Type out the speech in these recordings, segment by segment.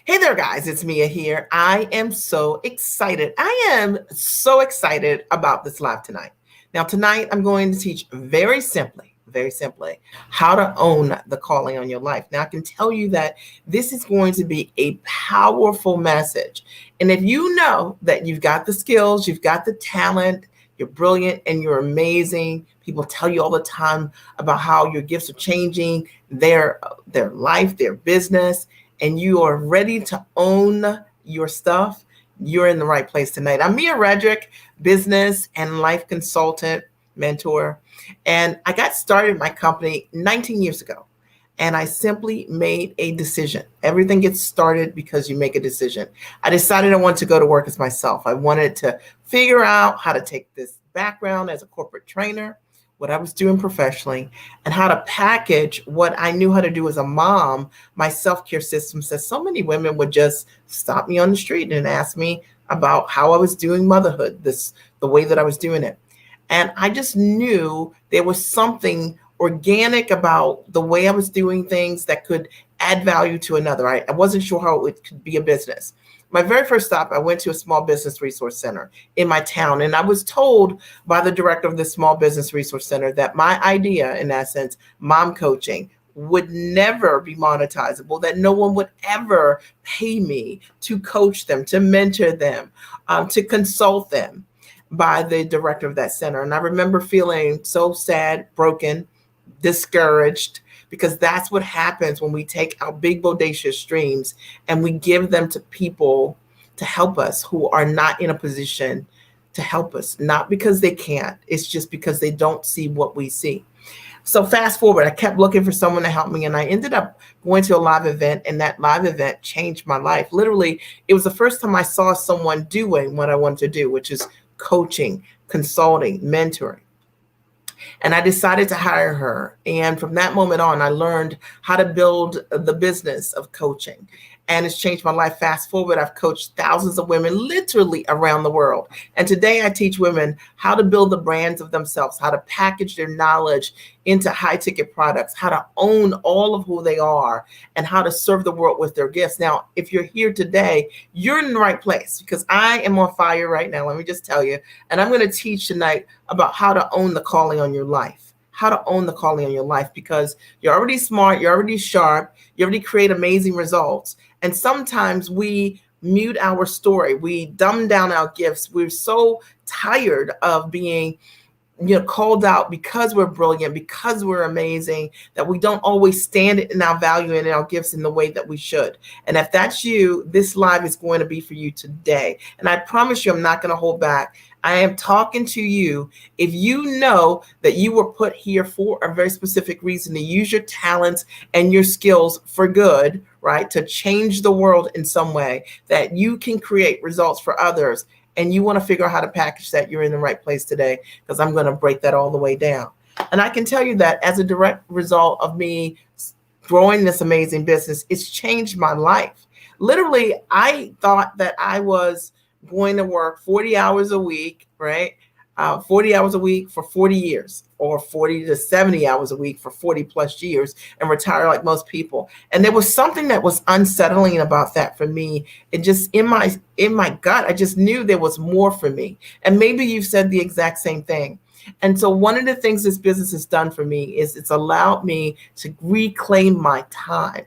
Hey there, guys. It's Mia here. I am so excited. I am so excited about this live tonight. Now, tonight, I'm going to teach very simply, how to own the calling on your life. Now, I can tell you that this is going to be a powerful message. And if you know that you've got the skills, you've got the talent, you're brilliant and you're amazing. People tell you all the time about how your gifts are changing their life, their business, and you are ready to own your stuff, you're in the right place tonight. I'm Mia Redrick, business and life consultant, mentor, and I got started in my company 19 years ago. And I simply made a decision. Everything gets started because you make a decision. I decided I wanted to go to work as myself. I wanted to figure out how to take this background as a corporate trainer, what I was doing professionally, and how to package what I knew how to do as a mom, my self-care systems, that so many women would just stop me on the street and ask me about how I was doing motherhood, the way that I was doing it. And I just knew there was something organic about the way I was doing things that could add value to another. I wasn't sure how it could be a business. My very first stop, I went to a small business resource center in my town, and I was told by the director of the small business resource center that my idea, in essence, mom coaching, would never be monetizable, that no one would ever pay me to coach them, to mentor them, to consult them, by the director of that center. And I remember feeling so sad, broken, discouraged, because that's what happens when we take our big bodacious dreams and we give them to people to help us who are not in a position to help us, not because they can't, it's just because they don't see what we see. So fast forward, I kept looking for someone to help me, and I ended up going to a live event, and that live event changed my life. Literally, it was the first time I saw someone doing what I wanted to do, which is coaching, consulting, mentoring. And I decided to hire her. And from that moment on, I learned how to build the business of coaching. And it's changed my life. Fast forward, I've coached thousands of women literally around the world. And today I teach women how to build the brands of themselves, how to package their knowledge into high ticket products, how to own all of who they are, and how to serve the world with their gifts. Now, if you're here today, you're in the right place, because I am on fire right now. Let me just tell you. And I'm going to teach tonight about how to own the calling on your life. How to own the calling on your life, because you're already smart, you're already sharp, you already create amazing results. And sometimes we mute our story, we dumb down our gifts. We're so tired of being called out because we're brilliant, because we're amazing, that we don't always stand in our value and our gifts in the way that we should. And if that's you, this live is going to be for you today. And I promise you, I'm not going to hold back. I am talking to you. If you know that you were put here for a very specific reason, to use your talents and your skills for good, right? To change the world in some way, that you can create results for others, and you want to figure out how to package that, you're in the right place today, because I'm going to break that all the way down. And I can tell you that as a direct result of me growing this amazing business, it's changed my life. Literally, I thought that I was going to work 40 hours a week, right? 40 hours a week for 40 years, or 40 to 70 hours a week for 40 plus years, and retire like most people. And there was something that was unsettling about that for me. It just, in my gut, I just knew there was more for me. And maybe you've said the exact same thing. And so one of the things this business has done for me is it's allowed me to reclaim my time.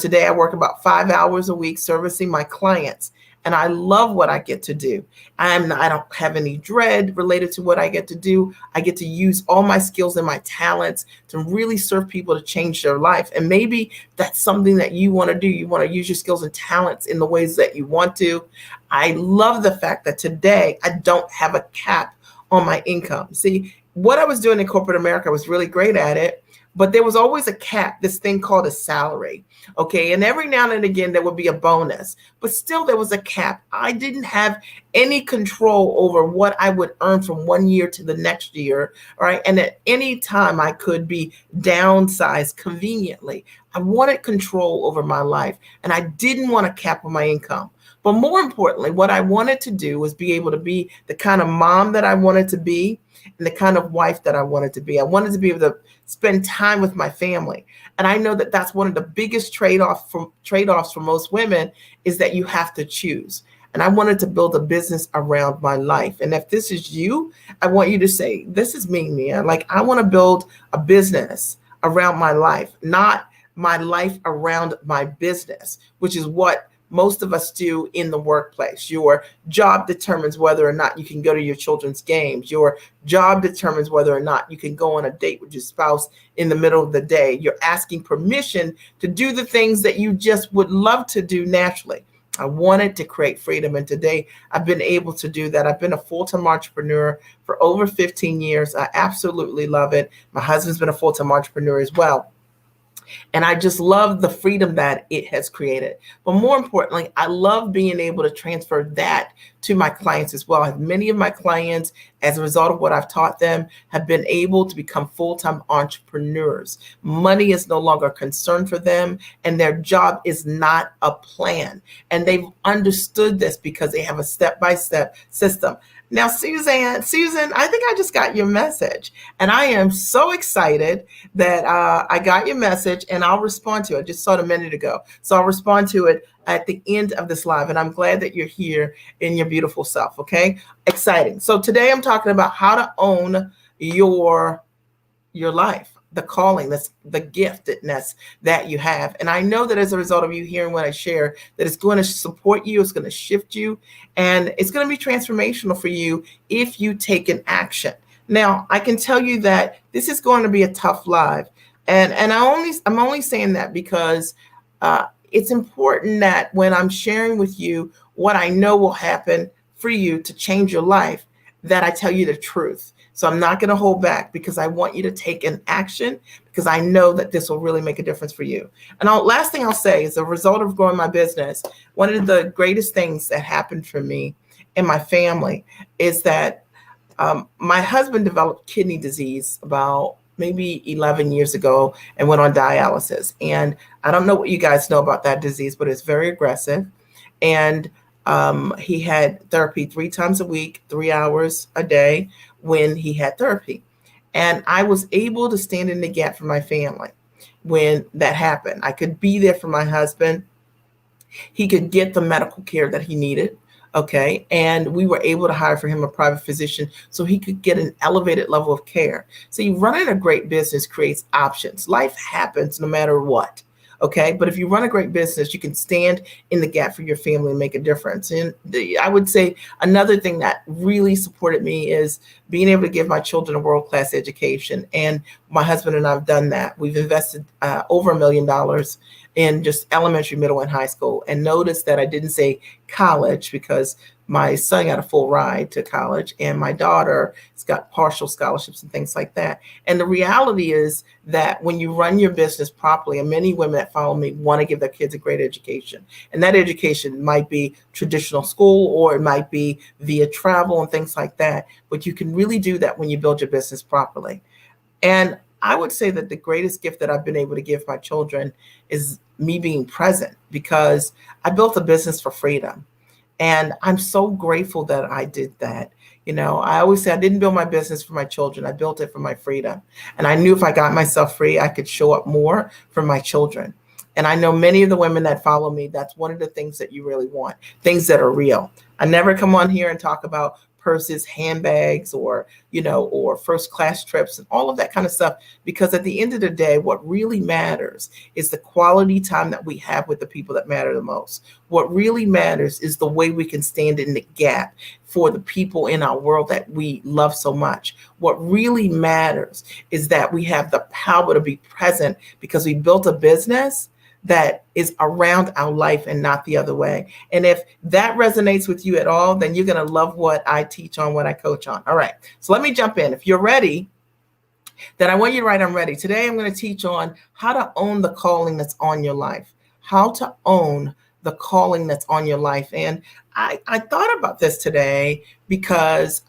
Today I work about 5 hours a week servicing my clients. And I love what I get to do. I don't have any dread related to what I get to do. I get to use all my skills and my talents to really serve people to change their life. And maybe that's something that you want to do. You want to use your skills and talents in the ways that you want to. I love the fact that today I don't have a cap on my income. See, what I was doing in corporate America, I was really great at it. But there was always a cap, this thing called a salary, okay? And every now and again, there would be a bonus, but still there was a cap. I didn't have any control over what I would earn from one year to the next year, all right? And at any time, I could be downsized conveniently. I wanted control over my life, and I didn't want to cap my income. But more importantly, what I wanted to do was be able to be the kind of mom that I wanted to be and the kind of wife that I wanted to be. I wanted to be able to spend time with my family. And I know that that's one of the biggest trade-offs for most women, is that you have to choose. And I wanted to build a business around my life. And if this is you, I want you to say, this is me, Mia. Like, I want to build a business around my life, not my life around my business, which is what most of us do in the workplace. Your job determines whether or not you can go to your children's games. Your job determines whether or not you can go on a date with your spouse in the middle of the day. You're asking permission to do the things that you just would love to do naturally. I wanted to create freedom, and today I've been able to do that. I've been a full-time entrepreneur for over 15 years. I absolutely love it. My husband's been a full-time entrepreneur as well. And I just love the freedom that it has created. But more importantly, I love being able to transfer that to my clients as well. Many of my clients, as a result of what I've taught them, have been able to become full-time entrepreneurs. Money is no longer a concern for them, and their job is not a plan. And they've understood this because they have a step-by-step system. Now, Susan, I think I just got your message, and I am so excited that I got your message, and I'll respond to it. I just saw it a minute ago, so I'll respond to it at the end of this live, and I'm glad that you're here in your beautiful self, okay? Exciting. So today I'm talking about how to own your life, the calling, that's the giftedness that you have. And I know that as a result of you hearing what I share, that it's going to support you, it's going to shift you, and it's going to be transformational for you if you take an action. Now, I can tell you that this is going to be a tough live. And I'm only saying that because it's important that when I'm sharing with you what I know will happen for you to change your life, that I tell you the truth. So I'm not going to hold back, because I want you to take an action, because I know that this will really make a difference for you. And last thing I'll say is, a result of growing my business, one of the greatest things that happened for me and my family is that my husband developed kidney disease about maybe 11 years ago and went on dialysis. And I don't know what you guys know about that disease, but it's very aggressive. And he had therapy 3 times a week, 3 hours a day when he had therapy. And I was able to stand in the gap for my family when that happened. I could be there for my husband. He could get the medical care that he needed. Okay. And we were able to hire for him a private physician so he could get an elevated level of care. So running a great business creates options. Life happens no matter what. Okay. But if you run a great business, you can stand in the gap for your family and make a difference. And I would say another thing that really supported me is being able to give my children a world-class education. And my husband and I have done that. We've invested over $1 million in just elementary, middle, and high school. And notice that I didn't say college, because my son got a full ride to college, and my daughter has got partial scholarships and things like that. And the reality is that when you run your business properly, and many women that follow me want to give their kids a great education, and that education might be traditional school, or it might be via travel and things like that. But you can really do that when you build your business properly. And I would say that the greatest gift that I've been able to give my children is me being present, because I built a business for freedom. And I'm so grateful that I did that. I always say I didn't build my business for my children. I built it for my freedom. And I knew if I got myself free, I could show up more for my children. And I know many of the women that follow me, that's one of the things that you really want, things that are real. I never come on here and talk about purses, handbags, or first class trips and all of that kind of stuff, because at the end of the day, what really matters is the quality time that we have with the people that matter the most. What really matters is the way we can stand in the gap for the people in our world that we love so much. What really matters is that we have the power to be present, because we built a business that is around our life and not the other way. And if that resonates with you at all, then you're going to love what I teach on, what I coach on. All right. So let me jump in. If you're ready, then I want you to write, I'm ready. Today, I'm going to teach on how to own the calling that's on your life, how to own the calling that's on your life. And I thought about this today because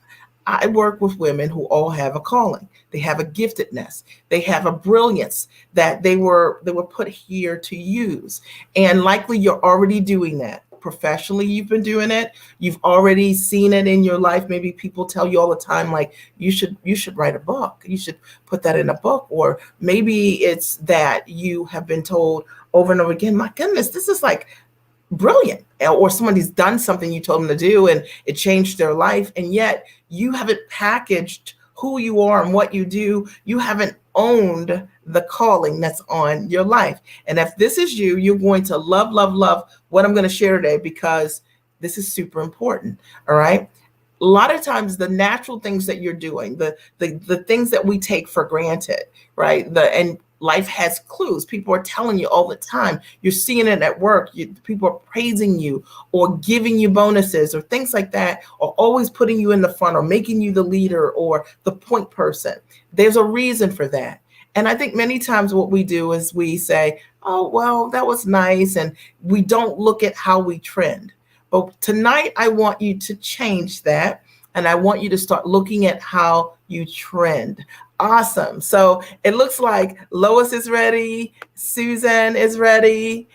I work with women who all have a calling. They have a giftedness. They have a brilliance that they were put here to use. And likely you're already doing that. Professionally, you've been doing it. You've already seen it in your life. Maybe people tell you all the time, like, you should write a book. You should put that in a book. Or maybe it's that you have been told over and over again, my goodness, this is like brilliant. Or somebody's done something you told them to do and it changed their life. And yet you haven't packaged who you are and what you do. You haven't owned the calling that's on your life. And if this is you, you're going to love, love, love what I'm going to share today, because this is super important. All right. A lot of times the natural things that you're doing, the things that we take for granted, right? And life has clues. People are telling you all the time. You're seeing it at work. People are praising you or giving you bonuses or things like that, or always putting you in the front or making you the leader or the point person. There's a reason for that. And I think many times what we do is we say, oh, well, that was nice. And we don't look at how we trend. But tonight, I want you to change that. And I want you to start looking at how you trend. Awesome. So it looks like Lois is ready. Susan is ready.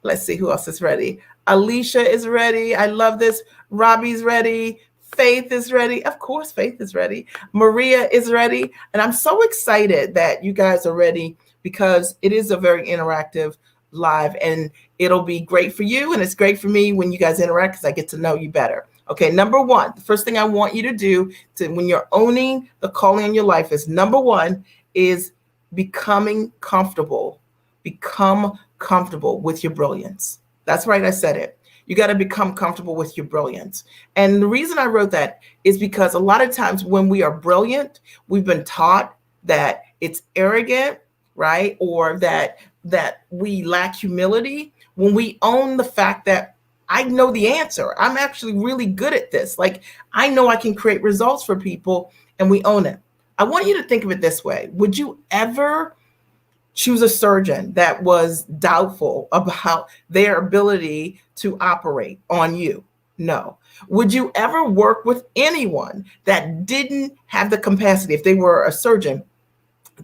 Let's see who else is ready. Alicia is ready. I love this. Robbie's ready. Faith is ready. Of course, Faith is ready. Maria is ready. And I'm so excited that you guys are ready, because it is a very interactive live, and it'll be great for you. And it's great for me when you guys interact, because I get to know you better. Okay, number one, the first thing I want you to do when you're owning the calling in your life is, number one, is becoming comfortable. Become comfortable with your brilliance. That's right, I said it. You got to become comfortable with your brilliance. And the reason I wrote that is because a lot of times when we are brilliant, we've been taught that it's arrogant, right? Or that we lack humility. When we own the fact that I know the answer, I'm actually really good at this. Like, I know I can create results for people, and we own it. I want you to think of it this way. Would you ever choose a surgeon that was doubtful about their ability to operate on you? No. Would you ever work with anyone that didn't have the capacity, if they were a surgeon,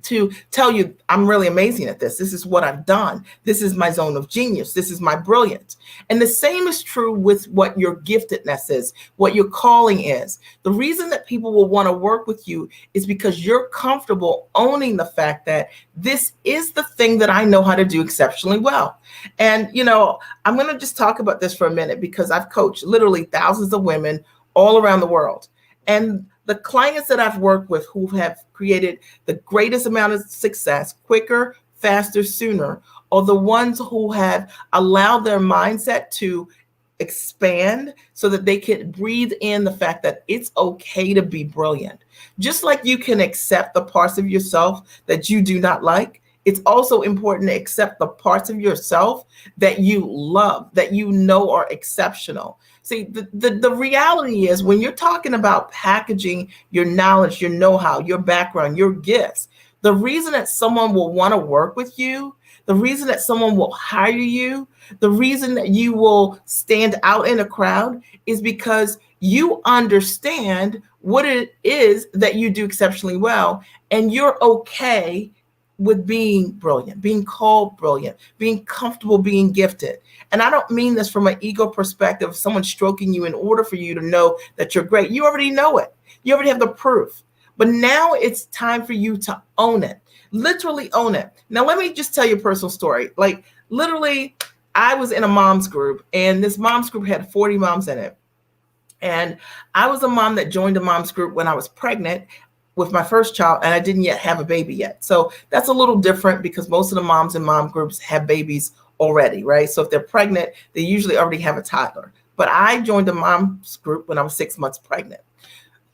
to tell you, I'm really amazing at this. This is what I've done. This is my zone of genius. This is my brilliance. And the same is true with what your giftedness is, what your calling is. The reason that people will want to work with you is because you're comfortable owning the fact that this is the thing that I know how to do exceptionally well. And, I'm going to just talk about this for a minute, because I've coached literally thousands of women all around the world. And the clients that I've worked with who have created the greatest amount of success quicker, faster, sooner, are the ones who have allowed their mindset to expand so that they can breathe in the fact that it's okay to be brilliant. Just like you can accept the parts of yourself that you do not like, it's also important to accept the parts of yourself that you love, that you know are exceptional. See, the reality is, when you're talking about packaging your knowledge, your know-how, your background, your gifts, the reason that someone will want to work with you, the reason that someone will hire you, the reason that you will stand out in a crowd is because you understand what it is that you do exceptionally well, and you're okay with being brilliant, being called brilliant, being comfortable being gifted. And I don't mean this from an ego perspective, someone stroking you in order for you to know that you're great. You already know it. You already have the proof. But now it's time for you to own it, literally own it. Now, let me just tell you a personal story. Like, literally, I was in a mom's group, and this mom's group had 40 moms in it. And I was a mom that joined a mom's group when I was pregnant with my first child, and I didn't yet have a baby yet. So that's a little different, because most of the moms in mom groups have babies already, right? So if they're pregnant, they usually already have a toddler. But I joined a mom's group when I was 6 months pregnant.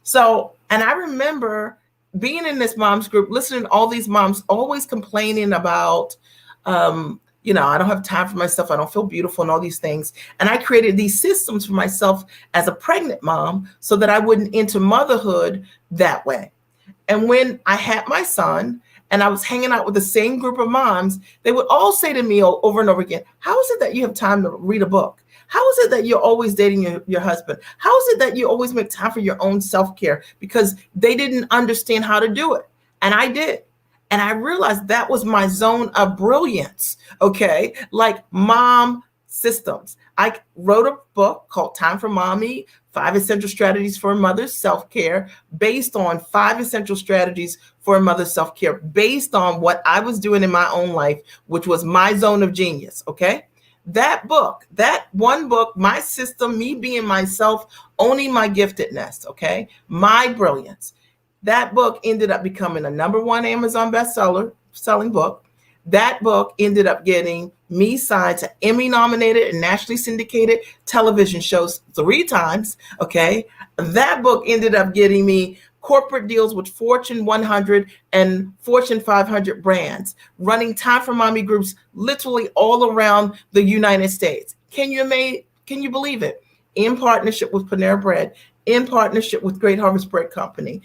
So, and I remember being in this mom's group, listening to all these moms always complaining about, I don't have time for myself. I don't feel beautiful and all these things. And I created these systems for myself as a pregnant mom so that I wouldn't enter motherhood that way. And when I had my son, and I was hanging out with the same group of moms, they would all say to me over and over again, how is it that you have time to read a book? How is it that you're always dating your husband? How is it that you always make time for your own self-care? Because they didn't understand how to do it. And I did. And I realized that was my zone of brilliance, okay? Like mom systems. I wrote a book called Time for Mommy, 5 Essential Strategies for a Mother's Self-Care, based on 5 essential strategies for a mother's self-care, based on what I was doing in my own life, which was my zone of genius, okay? That book, that one book, my system, me being myself, owning my giftedness, okay? My brilliance. That book ended up becoming a #1 Amazon bestseller, selling book. That book ended up getting me signed to Emmy nominated and nationally syndicated television shows 3 times, okay? That book ended up getting me corporate deals with Fortune 100 and Fortune 500 brands, running Time for Mommy groups literally all around the United States. Can you believe it? In partnership with Panera Bread, in partnership with Great Harvest Bread Company,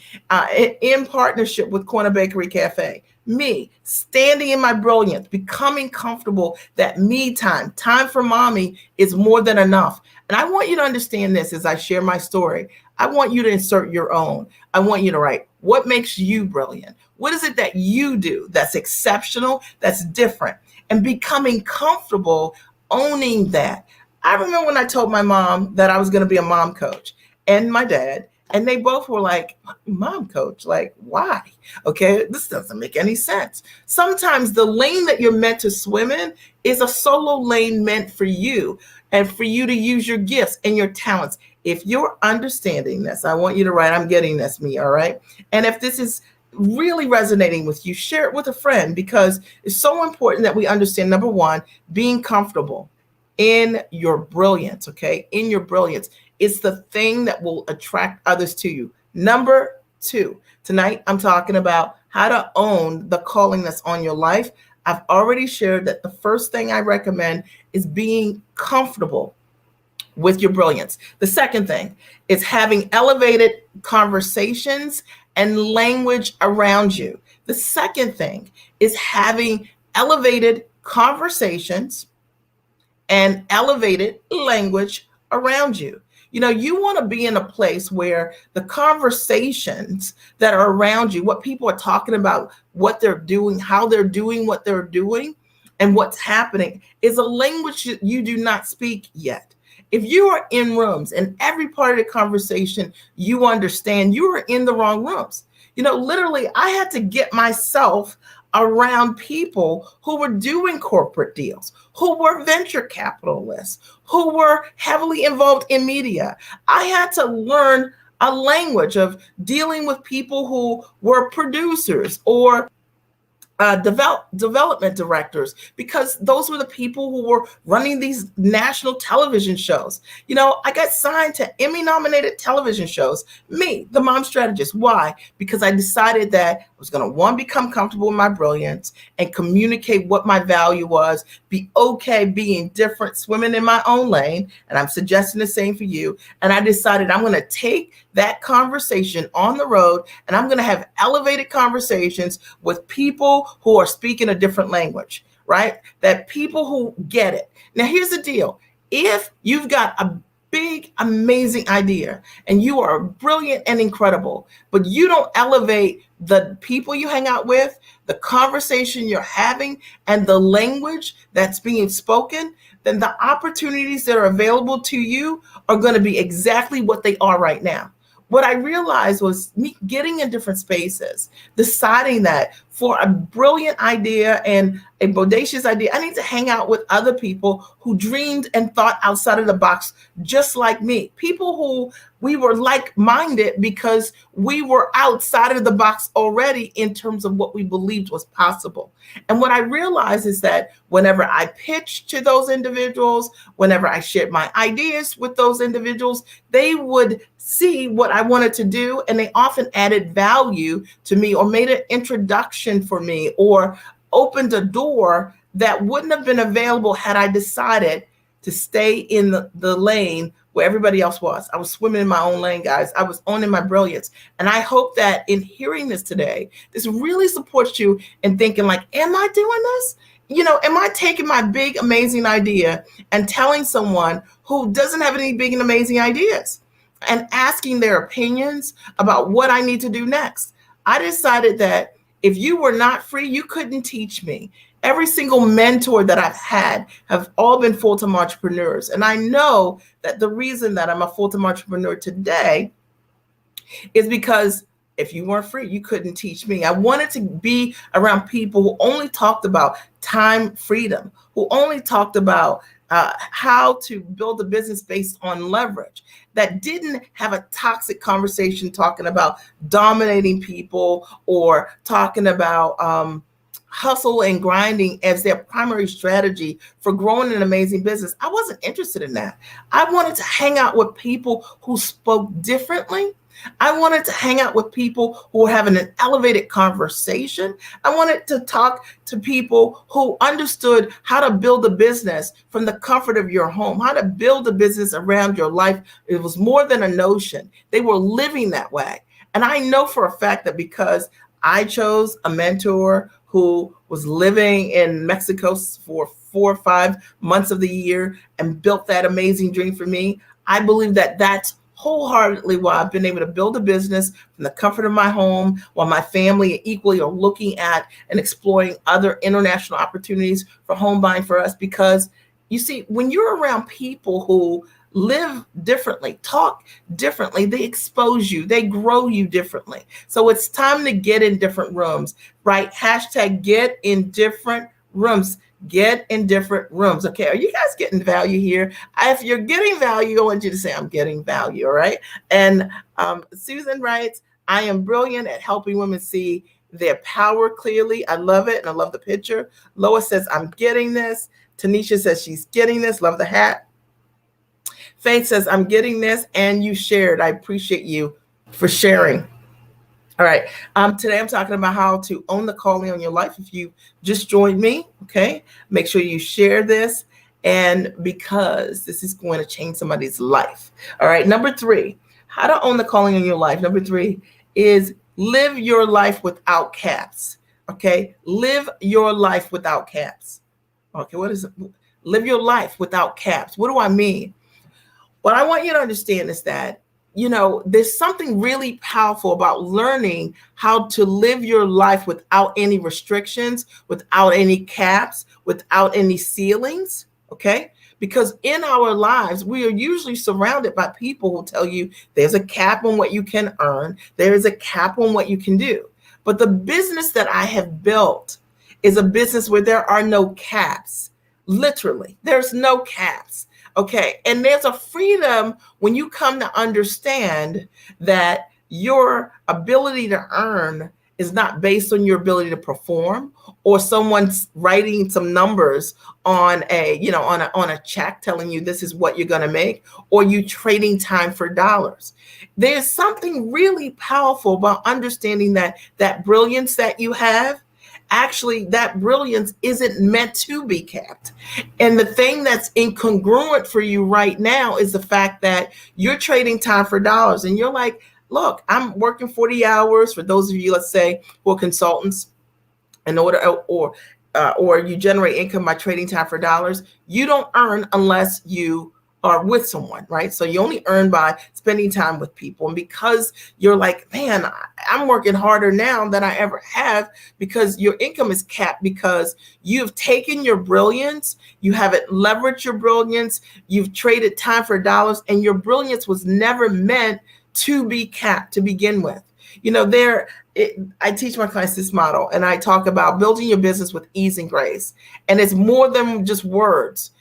in partnership with Corner Bakery Cafe. Me standing in my brilliance, becoming comfortable that me time for mommy is more than enough. And I want you to understand this as I share my story. I want you to insert your own. I want you to write, what makes you brilliant? What is it that you do that's exceptional, that's different? And becoming comfortable owning that. I remember when I told my mom that I was going to be a mom coach, and my dad, and they both were like, mom coach, like, why? Okay, this doesn't make any sense. Sometimes the lane that you're meant to swim in is a solo lane meant for you and for you to use your gifts and your talents. If you're understanding this, I want you to write, I'm getting this, me, all right? And if this is really resonating with you, share it with a friend, because it's so important that we understand, #1, being comfortable in your brilliance, okay? In your brilliance. It's the thing that will attract others to you. #2, tonight I'm talking about how to own the calling that's on your life. I've already shared that the first thing I recommend is being comfortable with your brilliance. The second thing is having elevated conversations and language around you. The second thing is having elevated conversations and elevated language around you. You know, you want to be in a place where the conversations that are around you, what people are talking about, what they're doing, how they're doing what they're doing, and what's happening is a language that you do not speak yet. If you are in rooms and every part of the conversation you understand, you are in the wrong rooms. You know, literally, I had to get myself around people who were doing corporate deals, who were venture capitalists, who were heavily involved in media. I had to learn a language of dealing with people who were producers or development directors, because those were the people who were running these national television shows. You know, I got signed to Emmy nominated television shows, me, the mom strategist. Why? Because I decided that I was going to, one, become comfortable in my brilliance and communicate what my value was, be okay being different, swimming in my own lane. And I'm suggesting the same for you. And I decided I'm going to take that conversation on the road, and I'm going to have elevated conversations with people who are speaking a different language, right? That people who get it. Now, here's the deal. If you've got a big, amazing idea and you are brilliant and incredible, but you don't elevate the people you hang out with, the conversation you're having, and the language that's being spoken, then the opportunities that are available to you are going to be exactly what they are right now. What I realized was me getting in different spaces, deciding that for a brilliant idea and a bodacious idea, I need to hang out with other people who dreamed and thought outside of the box just like me. People who we were like-minded because we were outside of the box already in terms of what we believed was possible. And what I realized is that whenever I pitched to those individuals, whenever I shared my ideas with those individuals, they would see what I wanted to do, and they often added value to me or made an introduction for me or opened a door that wouldn't have been available had I decided to stay in the lane where everybody else was. I was swimming in my own lane, guys. I was owning my brilliance. And I hope that in hearing this today, this really supports you in thinking like, am I doing this? Am I taking my big, amazing idea and telling someone who doesn't have any big and amazing ideas and asking their opinions about what I need to do next? I decided that if you were not free, you couldn't teach me. Every single mentor that I've had have all been full-time entrepreneurs. And I know that the reason that I'm a full-time entrepreneur today is because if you weren't free, you couldn't teach me. I wanted to be around people who only talked about time freedom, who only talked about how to build a business based on leverage, that didn't have a toxic conversation talking about dominating people or talking about hustle and grinding as their primary strategy for growing an amazing business. I wasn't interested in that. I wanted to hang out with people who spoke differently. I wanted to hang out with people who were having an elevated conversation. I wanted to talk to people who understood how to build a business from the comfort of your home, how to build a business around your life. It was more than a notion. They were living that way. And I know for a fact that because I chose a mentor who was living in Mexico for 4 or 5 months of the year and built that amazing dream for me, I believe that that's wholeheartedly why I've been able to build a business from the comfort of my home while my family equally are looking at and exploring other international opportunities for home buying for us. Because you see, when you're around people who live differently, talk differently, they expose you, they grow you differently. So it's time to get in different rooms, right? Hashtag get in different rooms. Get in different rooms. Okay, are you guys getting value here? If you're getting value, I want you to say, I'm getting value, all right? And Susan writes, I am brilliant at helping women see their power clearly. I love it, and I love the picture. Lois says, I'm getting this. Tanisha says she's getting this. Love the hat. Faith says, I'm getting this, and you shared. I appreciate you for sharing. All right. Today I'm talking about how to own the calling on your life. If you just joined me, okay, make sure you share this, and because this is going to change somebody's life. All right. Number 3, how to own the calling on your life. Number 3 is live your life without caps. Okay. Live your life without caps. Okay. What is it? Live your life without caps. What do I mean? What I want you to understand is that there's something really powerful about learning how to live your life without any restrictions, without any caps, without any ceilings, okay? Because in our lives, we are usually surrounded by people who tell you there's a cap on what you can earn, there is a cap on what you can do. But the business that I have built is a business where there are no caps. Literally, there's no caps. Okay, and there's a freedom when you come to understand that your ability to earn is not based on your ability to perform or someone's writing some numbers on a check telling you this is what you're going to make, or you trading time for dollars. There's something really powerful about understanding that brilliance that you have. Actually, that brilliance isn't meant to be capped. And the thing that's incongruent for you right now is the fact that you're trading time for dollars. And you're like, look, I'm working 40 hours. For those of you, let's say, who are consultants, in order or you generate income by trading time for dollars, you don't earn unless you are with someone, right? So you only earn by spending time with people. And because you're like, man, I'm working harder now than I ever have, because your income is capped, because you've taken your brilliance, you haven't leveraged your brilliance, you've traded time for dollars, and your brilliance was never meant to be capped to begin with. I teach my clients this model, and I talk about building your business with ease and grace. And it's more than just words.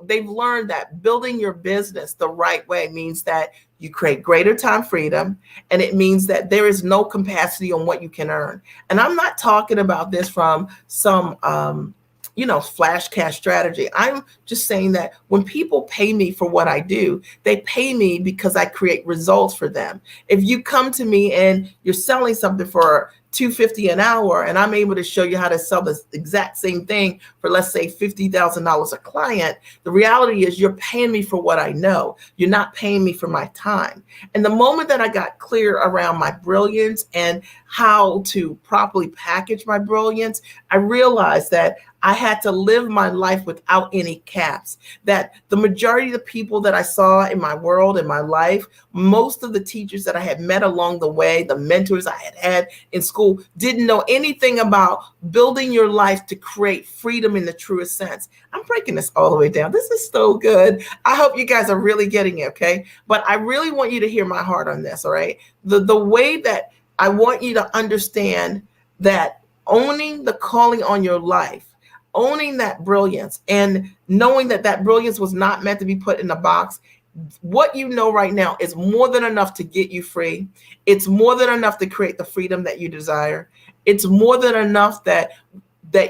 They've learned that building your business the right way means that you create greater time freedom, and it means that there is no capacity on what you can earn. And I'm not talking about this from some, flash cash strategy. I'm just saying that when people pay me for what I do, they pay me because I create results for them. If you come to me and you're selling something for $250 an hour, and I'm able to show you how to sell the exact same thing for, let's say, $50,000 a client, the reality is you're paying me for what I know. You're not paying me for my time. And the moment that I got clear around my brilliance and how to properly package my brilliance, I realized that I had to live my life without any caps. That the majority of the people that I saw in my world, in my life, most of the teachers that I had met along the way, the mentors I had in school, didn't know anything about building your life to create freedom in the truest sense. I'm breaking this all the way down. This is so good. I hope you guys are really getting it, okay? But I really want you to hear my heart on this, all right? The way that I want you to understand that owning the calling on your life, owning that brilliance, and knowing that that brilliance was not meant to be put in a box. What you know right now is more than enough to get you free. It's more than enough to create the freedom that you desire. It's more than enough that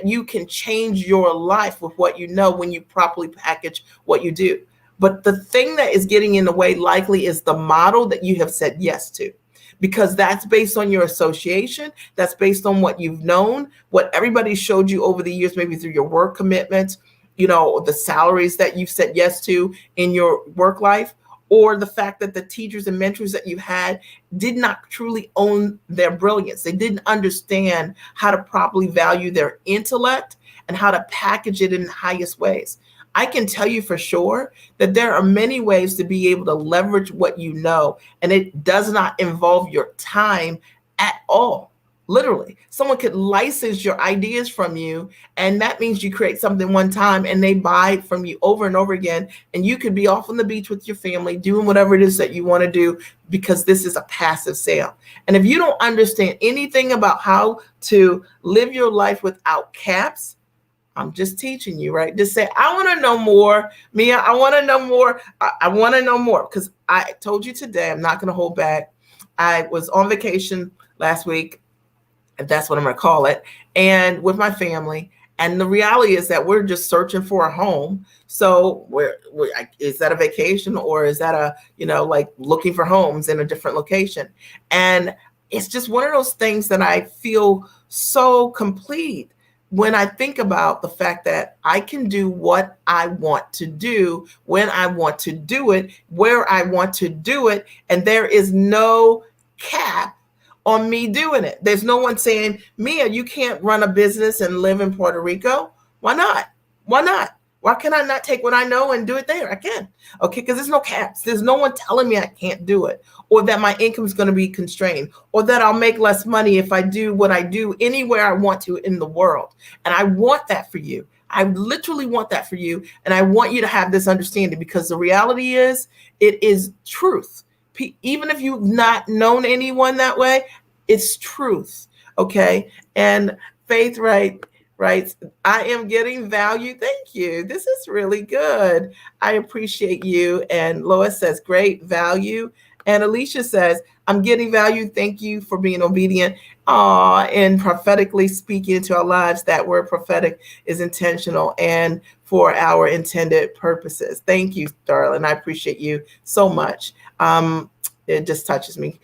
you can change your life with what you know when you properly package what you do. But the thing that is getting in the way likely is the model that you have said yes to, because that's based on your association. That's based on what you've known, what everybody showed you over the years, maybe through your work commitments, the salaries that you've said yes to in your work life, or the fact that the teachers and mentors that you had did not truly own their brilliance. They didn't understand how to properly value their intellect and how to package it in the highest ways. I can tell you for sure that there are many ways to be able to leverage what you know, and it does not involve your time at all. Literally, someone could license your ideas from you, and that means you create something one time and they buy from you over and over again, and you could be off on the beach with your family doing whatever it is that you want to do, because this is a passive sale. And if you don't understand anything about how to live your life without caps, I'm just teaching you, right? Just say, I want to know more, Mia. I want to know more. I want to know more, because I told you today, I'm not going to hold back. I was on vacation last week, if that's what I'm going to call it, and with my family. And the reality is that we're just searching for a home. So is that a vacation, or is that like looking for homes in a different location? And it's just one of those things that I feel so complete when I think about the fact that I can do what I want to do, when I want to do it, where I want to do it, and there is no cap on me doing it. There's no one saying, Mia, you can't run a business and live in Puerto Rico. Why not? Why not? Why can I not take what I know and do it there? I can. Okay, because there's no caps. There's no one telling me I can't do it, or that my income is going to be constrained, or that I'll make less money if I do what I do anywhere I want to in the world. And I want that for you. I literally want that for you. And I want you to have this understanding, because the reality is, it is truth. Even if you've not known anyone that way, it's truth. Okay. And Faith writes, I am getting value. Thank you. This is really good. I appreciate you. And Lois says, great value. And Alicia says, I'm getting value. Thank you for being obedient. And prophetically speaking into our lives. That word prophetic is intentional and for our intended purposes. Thank you, darling. I appreciate you so much. It just touches me.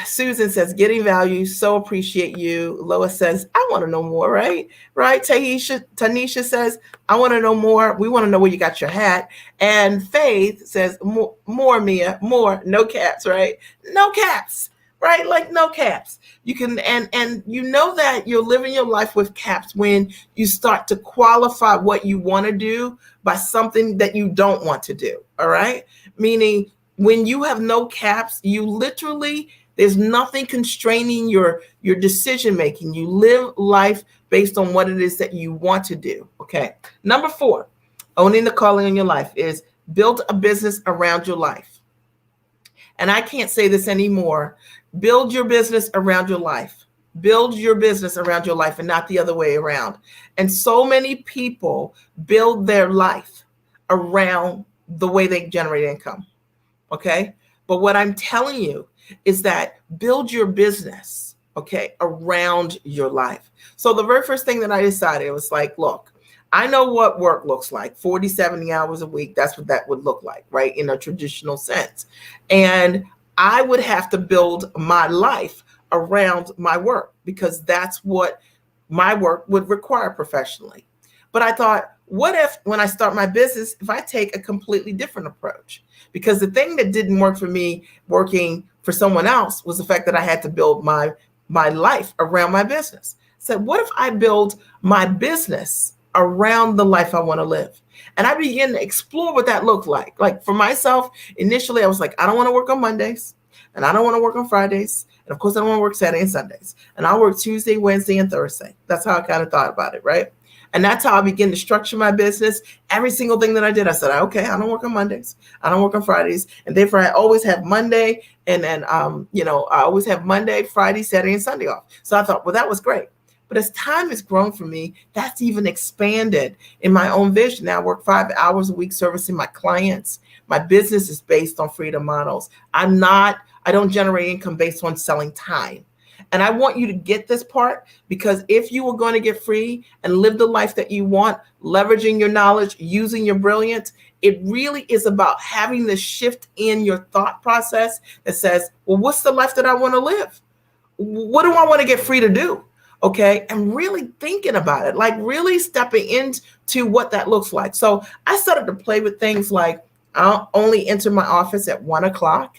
Susan says, getting value, so appreciate you. Lois says, I want to know more, right? Tanisha says, I want to know more. We want to know where you got your hat. And Faith says, more, Mia, more, no caps, right? No caps, right? Like no caps. You can, and you know that you're living your life with caps when you start to qualify what you want to do by something that you don't want to do, all right? Meaning, when you have no caps, you literally, there's nothing constraining your decision making. You live life based on what it is that you want to do. Okay. Number 4, owning the calling in your life is build a business around your life. And I can't say this anymore. Build your business around your life. Build your business around your life and not the other way around. And so many people build their life around the way they generate income. Okay. But what I'm telling you is that build your business okay, around your life. So the very first thing that I decided was like, look, I know what work looks like, 40, 70 hours a week. That's what that would look like, right? In a traditional sense. And I would have to build my life around my work because that's what my work would require professionally. But I thought, what if when I start my business, if I take a completely different approach? Because the thing that didn't work for me working for someone else was the fact that I had to build my life around my business. So what if I build my business around the life I want to live? And I began to explore what that looked like. Like for myself, initially I was like, I don't want to work on Mondays and I don't want to work on Fridays. And of course I don't want to work Saturday and Sundays. And I'll work Tuesday, Wednesday, and Thursday. That's how I kind of thought about it, right? And that's how I began to structure my business. Every single thing that I did, I said, okay, I don't work on Mondays. I don't work on Fridays. And therefore I always have Monday and then, I always have Monday, Friday, Saturday, and Sunday off. So I thought, well, that was great. But as time has grown for me, that's even expanded in my own vision. Now I work 5 hours a week servicing my clients. My business is based on freedom models. I don't generate income based on selling time. And I want you to get this part because if you are going to get free and live the life that you want, leveraging your knowledge, using your brilliance, it really is about having this shift in your thought process that says, well, what's the life that I want to live? What do I want to get free to do? Okay. And really thinking about it, like really stepping into what that looks like. So I started to play with things like I'll only enter my office at 1:00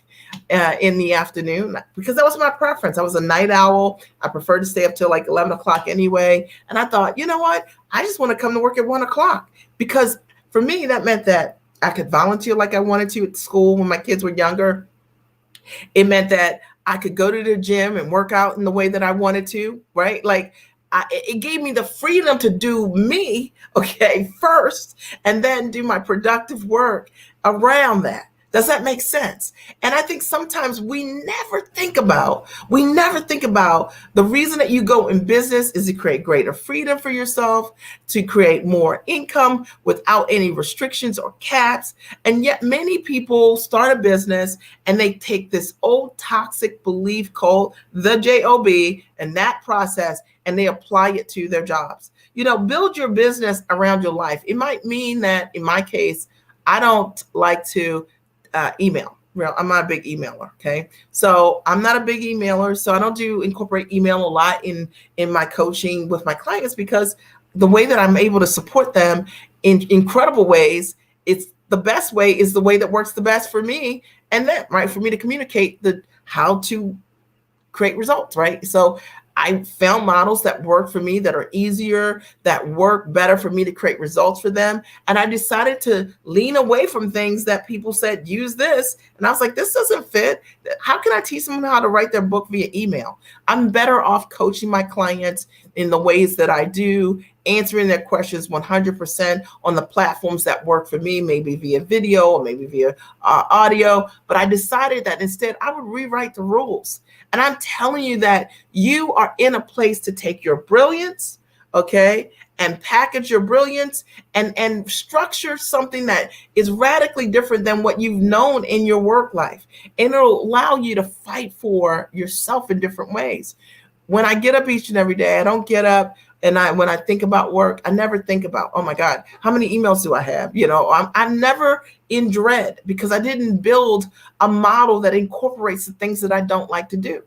in the afternoon because that was my preference. I was a night owl. I preferred to stay up till like 11 o'clock anyway. And I thought, you know what? I just want to come to work at 1:00 because for me, that meant that I could volunteer like I wanted to at school when my kids were younger. It meant that I could go to the gym and work out in the way that I wanted to, right? Like it gave me the freedom to do me, okay, first, and then do my productive work around that. Does that make sense? And I think sometimes we never think about the reason that you go in business is to create greater freedom for yourself, to create more income without any restrictions or caps. And yet many people start a business and they take this old toxic belief called the JOB and that process and they apply it to their jobs. Build your business around your life. It might mean that in my case, I don't like to email. Well, I'm not a big emailer. Okay. So I'm not a big emailer. So I don't incorporate email a lot in my coaching with my clients because the way that I'm able to support them in incredible ways, it's the best way is the way that works the best for me. And then, right, for me to communicate how to create results, right? So I found models that work for me, that are easier, that work better for me to create results for them. And I decided to lean away from things that people said, use this. And I was like, this doesn't fit. How can I teach someone how to write their book via email? I'm better off coaching my clients in the ways that I do, answering their questions 100% on the platforms that work for me, maybe via video or maybe via audio. But I decided that instead I would rewrite the rules. And I'm telling you that you are in a place to take your brilliance, okay, and package your brilliance and structure something that is radically different than what you've known in your work life. And it'll allow you to fight for yourself in different ways. When I get up each and every day, I don't get up and when I think about work, I never think about, oh my God, how many emails do I have? I'm never in dread because I didn't build a model that incorporates the things that I don't like to do.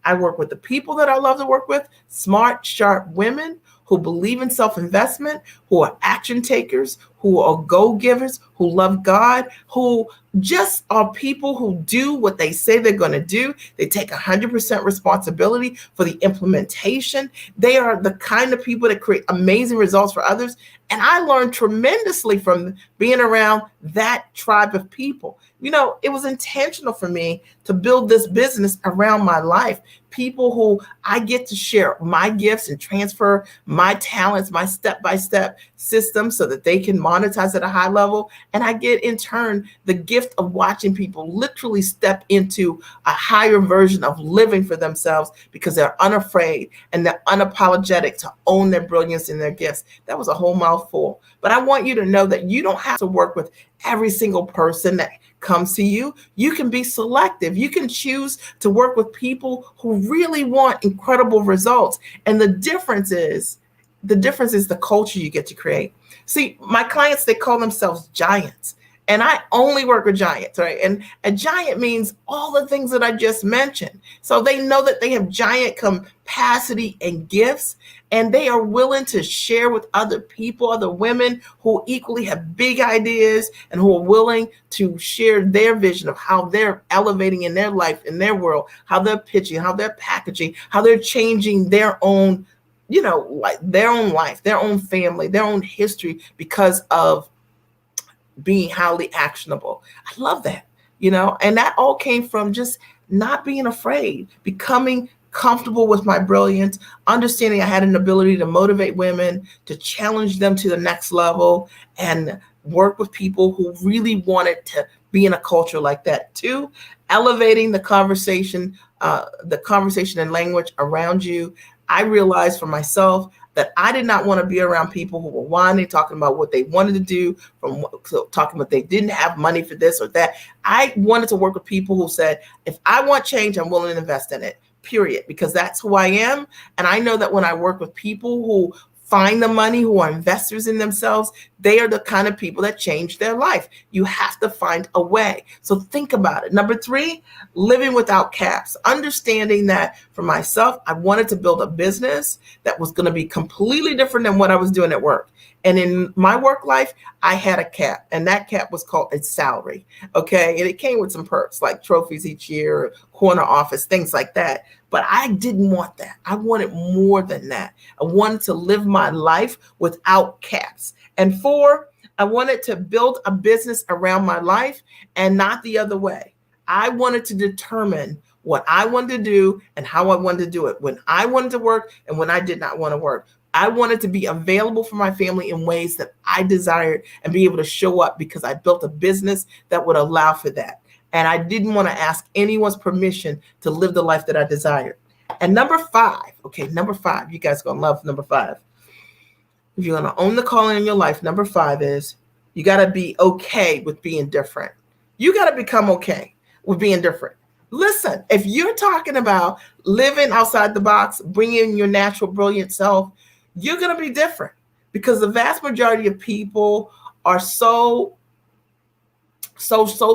I work with the people that I love to work with, smart, sharp women who believe in self-investment, who are action takers, who are go-givers, who love God, who just are people who do what they say they're going to do. They take 100% responsibility for the implementation. They are the kind of people that create amazing results for others. And I learned tremendously from being around that tribe of people. It was intentional for me to build this business around my life. People who I get to share my gifts and transfer my talents, my step-by-step systems so that they can monetize at a high level. And I get in turn the gift of watching people literally step into a higher version of living for themselves because they're unafraid and they're unapologetic to own their brilliance and their gifts. That was a whole mouthful. But I want you to know that you don't have to work with every single person that comes to you. You can be selective. You can choose to work with people who really want incredible results. And the difference is the culture you get to create. See, my clients, they call themselves giants. And I only work with giants, right? And a giant means all the things that I just mentioned. So they know that they have giant capacity and gifts, and they are willing to share with other people, other women who equally have big ideas and who are willing to share their vision of how they're elevating in their life, in their world, how they're pitching, how they're packaging, how they're changing their own, like their own life, their own family, their own history because of being highly actionable. I love that, and that all came from just not being afraid, becoming comfortable with my brilliance, understanding I had an ability to motivate women, to challenge them to the next level, and work with people who really wanted to be in a culture like that too, elevating the conversation and language around you. I realized for myself that I did not want to be around people who were whining, talking about what they wanted to do, talking about they didn't have money for this or that. I wanted to work with people who said, if I want change, I'm willing to invest in it, period, because that's who I am. And I know that when I work with people who find the money, who are investors in themselves, they are the kind of people that change their life. You have to find a way. So think about it. Number 3, living without caps. Understanding that for myself, I wanted to build a business that was going to be completely different than what I was doing at work. And in my work life, I had a cap, and that cap was called a salary. Okay. And it came with some perks like trophies each year, corner office, things like that. But I didn't want that. I wanted more than that. I wanted to live my life without caps. And 4, I wanted to build a business around my life and not the other way. I wanted to determine what I wanted to do and how I wanted to do it, when I wanted to work and when I did not want to work. I wanted to be available for my family in ways that I desired and be able to show up because I built a business that would allow for that. And I didn't want to ask anyone's permission to live the life that I desired. And number 5, you guys are going to love number 5. If you're going to own the calling in your life, number 5 is you got to be okay with being different. You got to become okay with being different. Listen, if you're talking about living outside the box, bringing your natural, brilliant self, you're going to be different because the vast majority of people are so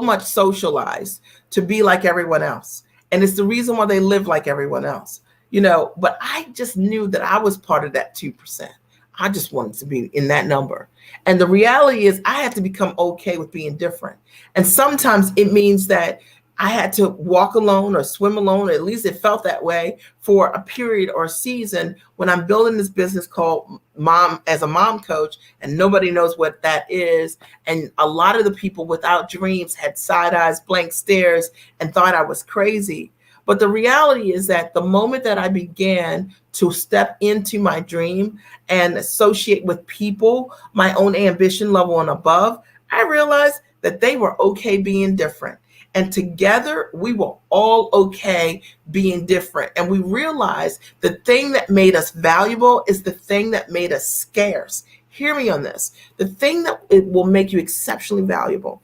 much socialized to be like everyone else. And it's the reason why they live like everyone else, but I just knew that I was part of that 2%. I just wanted to be in that number. And the reality is I had to become okay with being different. And sometimes it means that I had to walk alone or swim alone, or at least it felt that way for a period or a season when I'm building this business called Mom as a Mom Coach, and nobody knows what that is. And a lot of the people without dreams had side eyes, blank stares, and thought I was crazy. But the reality is that the moment that I began to step into my dream and associate with people, my own ambition level and above, I realized that they were okay being different. And together, we were all okay being different. And we realized the thing that made us valuable is the thing that made us scarce. Hear me on this. The thing that it will make you exceptionally valuable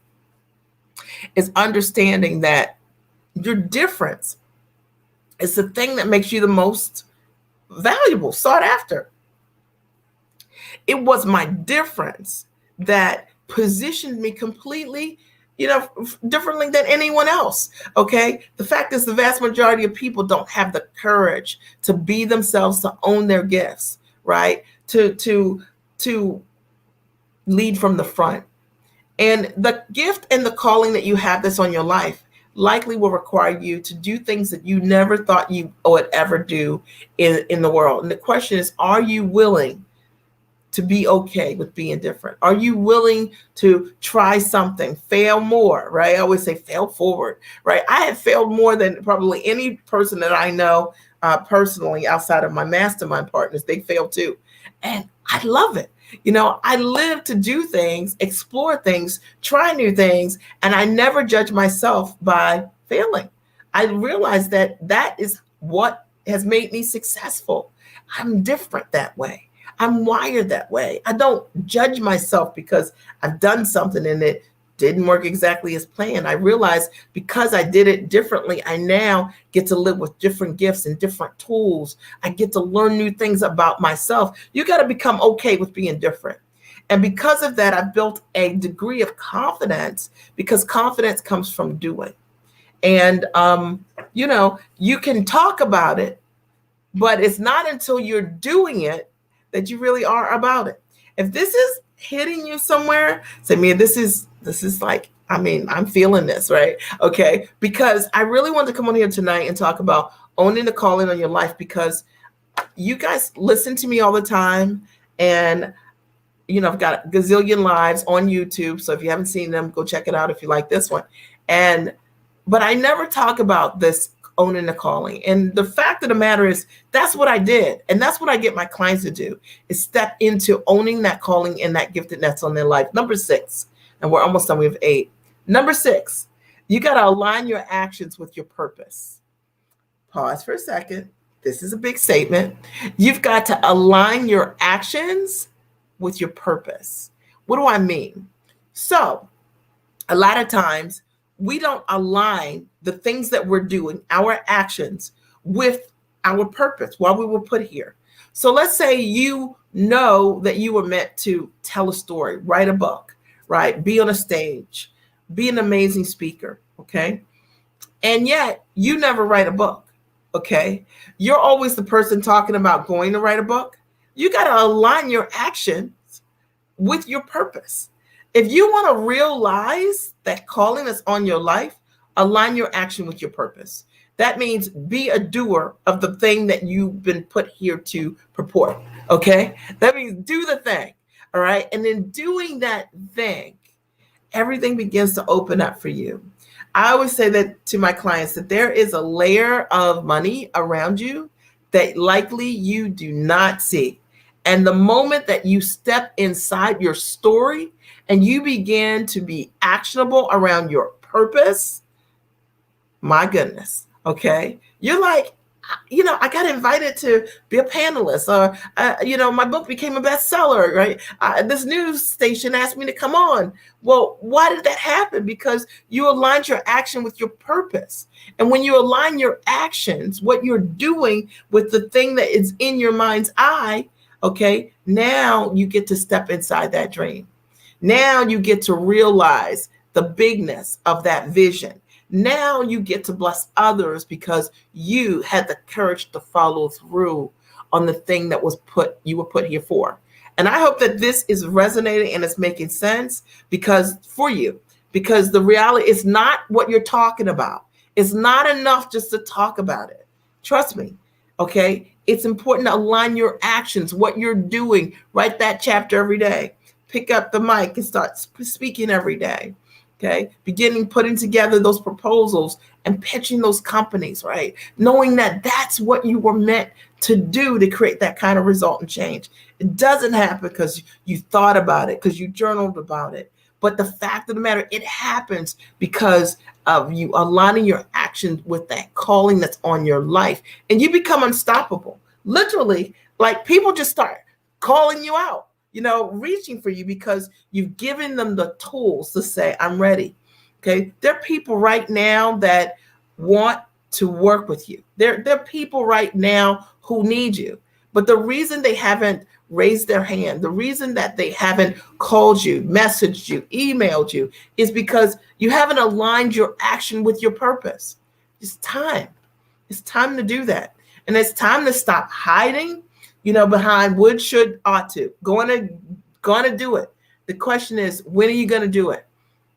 is understanding that your difference is the thing that makes you the most valuable, sought after. It was my difference that positioned me completely differently than anyone else. Okay. The fact is the vast majority of people don't have the courage to be themselves, to own their gifts, right? To lead from the front. And the gift and the calling that you have that's on your life likely will require you to do things that you never thought you would ever do in the world. And the question is, are you willing to be okay with being different? Are you willing to try something, fail more, right? I always say fail forward, right? I have failed more than probably any person that I know personally outside of my mastermind partners. They fail too. And I love it I live to do things, explore things, try new things, and I never judge myself by failing. I realize that that is what has made me successful. I'm different that way. I'm wired that way. I don't judge myself because I've done something and it didn't work exactly as planned. I realized because I did it differently, I now get to live with different gifts and different tools. I get to learn new things about myself. You got to become okay with being different. And because of that, I've built a degree of confidence, because confidence comes from doing. And, you can talk about it, but it's not until you're doing it that you really are about it. If this is hitting you somewhere, say, man, this is like, I'm feeling this, right? Okay. Because I really want to come on here tonight and talk about owning the calling on your life, because you guys listen to me all the time. And, I've got a gazillion lives on YouTube. So if you haven't seen them, go check it out if you like this one. But I never talk about this owning the calling. And the fact of the matter is, that's what I did. And that's what I get my clients to do, is step into owning that calling and that gifted that's on their life. Number 6, and we're almost done. We have 8. Number 6, you got to align your actions with your purpose. Pause for a second. This is a big statement. You've got to align your actions with your purpose. What do I mean? So a lot of times we don't align the things that we're doing, our actions, with our purpose, why we were put here. So let's say you know that you were meant to tell a story, write a book, right? Be on a stage, be an amazing speaker, okay? And yet you never write a book, okay? You're always the person talking about going to write a book. You got to align your actions with your purpose. If you want to realize that calling that's on your life, align your action with your purpose. That means be a doer of the thing that you've been put here to purport. Okay? That means do the thing. All right? And in doing that thing, everything begins to open up for you. I always say that to my clients, that there is a layer of money around you that likely you do not see. And the moment that you step inside your story and you begin to be actionable around your purpose, my goodness, okay? You're like, I got invited to be a panelist, or, my book became a bestseller, right? This news station asked me to come on. Well, why did that happen? Because you aligned your action with your purpose. And when you align your actions, what you're doing with the thing that is in your mind's eye, okay, now you get to step inside that dream. Now you get to realize the bigness of that vision. Now you get to bless others because you had the courage to follow through on the thing that you were put here for. And I hope that this is resonating and it's making sense because the reality is not what you're talking about. It's not enough just to talk about it. Trust me. Okay. It's important to align your actions, what you're doing. Write that chapter every day. Pick up the mic and start speaking every day. Okay. Putting together those proposals and pitching those companies, right? Knowing that that's what you were meant to do to create that kind of result and change. It doesn't happen because you thought about it, because you journaled about it. But the fact of the matter, it happens because of you aligning your actions with that calling that's on your life. And you become unstoppable. Literally, like people just start calling you out, reaching for you because you've given them the tools to say, I'm ready. Okay. There are people right now that want to work with you. There are people right now who need you. But the reason they haven't raised their hand, the reason that they haven't called you, messaged you, emailed you, is because you haven't aligned your action with your purpose. It's time. It's time to do that. And it's time to stop hiding, behind would, should, ought to. Going to do it. The question is, when are you going to do it?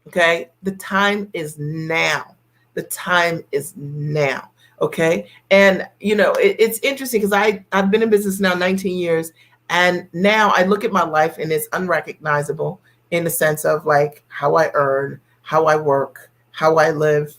Okay. The time is now. The time is now. Okay. And, it's interesting because I've been in business now 19 years. And now I look at my life and it's unrecognizable in the sense of like how I earn, how I work, how I live.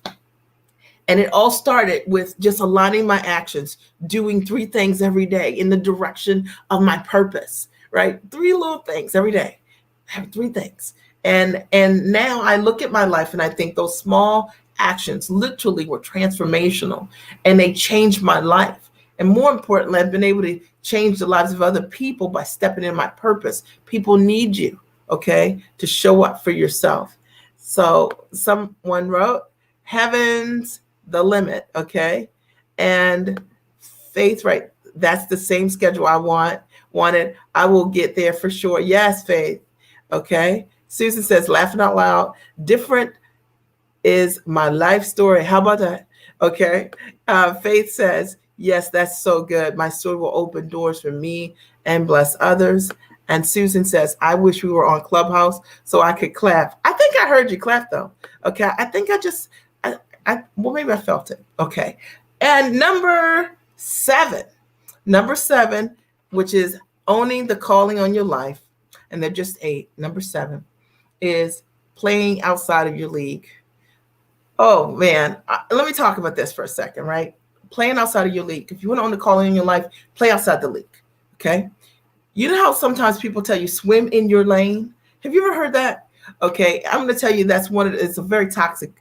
And it all started with just aligning my actions, doing 3 things every day in the direction of my purpose, right? 3 little things every day. Have 3 things. And now I look at my life and I think those small actions literally were transformational, and they changed my life. And more importantly, I've been able to change the lives of other people by stepping in my purpose. People need you, okay, to show up for yourself. So someone wrote, heaven's the limit, okay? And Faith, right? That's the same schedule I wanted. I will get there for sure. Yes, Faith. Okay. Susan says, laughing out loud, different is my life story. How about that? Okay. Faith says, yes, that's so good. My story will open doors for me and bless others. And Susan says, I wish we were on Clubhouse so I could clap. I think I heard you clap though. Okay. I think well, maybe I felt it. Okay. And number seven, which is owning the calling on your life. And they're just 8. Number 7 is playing outside of your league. Oh man, let me talk about this for a second, right? Playing outside of your league. If you want to own the calling in your life, play outside the league. Okay. You know how sometimes people tell you swim in your lane? Have you ever heard that? Okay. I'm going to tell you it's a very toxic,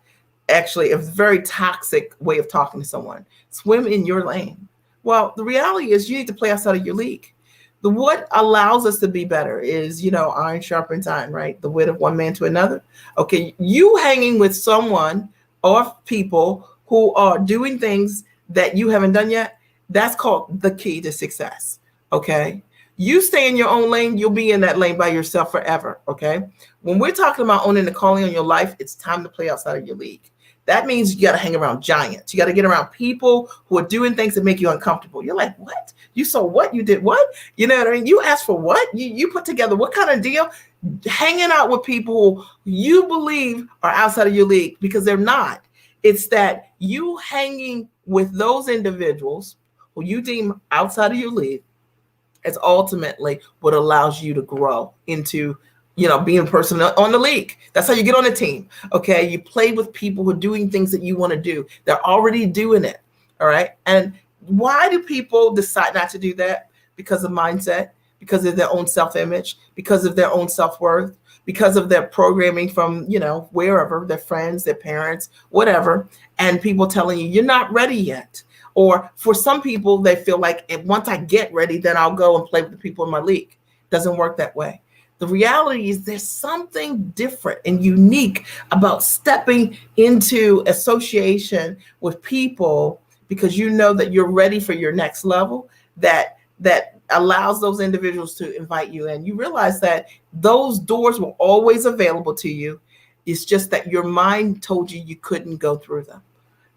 actually, a very toxic way of talking to someone. Swim in your lane. Well, the reality is you need to play outside of your league. What allows us to be better is, iron sharpens iron, right? The wit of one man to another. Okay, you hanging with someone or people who are doing things that you haven't done yet, that's called the key to success, okay? You stay in your own lane, you'll be in that lane by yourself forever, okay? When we're talking about owning the calling on your life, it's time to play outside of your league. That means you got to hang around giants. You got to get around people who are doing things that make you uncomfortable. You're like, what? You saw what? You did what? You know what I mean? You asked for what? You put together what kind of deal? Hanging out with people who you believe are outside of your league, because they're not. It's that you hanging with those individuals who you deem outside of your league is ultimately what allows you to grow into being a person on the league. That's how you get on a team. Okay. You play with people who are doing things that you want to do. They're already doing it. All right. And why do people decide not to do that? Because of mindset, because of their own self-image, because of their own self-worth, because of their programming from, wherever, their friends, their parents, whatever. And people telling you, you're not ready yet. Or for some people, they feel like once I get ready, then I'll go and play with the people in my league. Doesn't work that way. The reality is there's something different and unique about stepping into association with people because you know that you're ready for your next level, that allows those individuals to invite you in. You realize that those doors were always available to you. It's just that your mind told you couldn't go through them.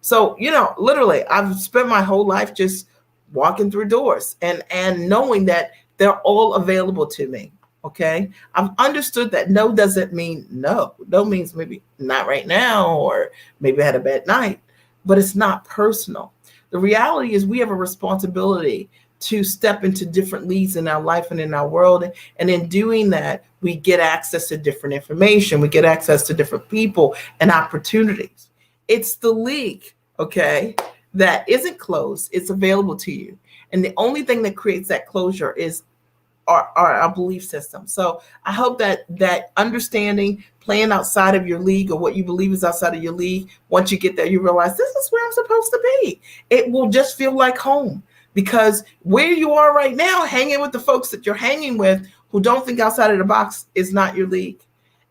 So, literally, I've spent my whole life just walking through doors and knowing that they're all available to me. Okay. I've understood that no doesn't mean no. No means maybe not right now, or maybe I had a bad night, but it's not personal. The reality is we have a responsibility to step into different leads in our life and in our world. And in doing that, we get access to different information. We get access to different people and opportunities. It's the league, okay, that isn't closed. It's available to you. And the only thing that creates that closure is our belief system. So I hope that understanding, playing outside of your league or what you believe is outside of your league, once you get there, you realize this is where I'm supposed to be. It will just feel like home, because where you are right now, hanging with the folks that you're hanging with who don't think outside of the box is not your league.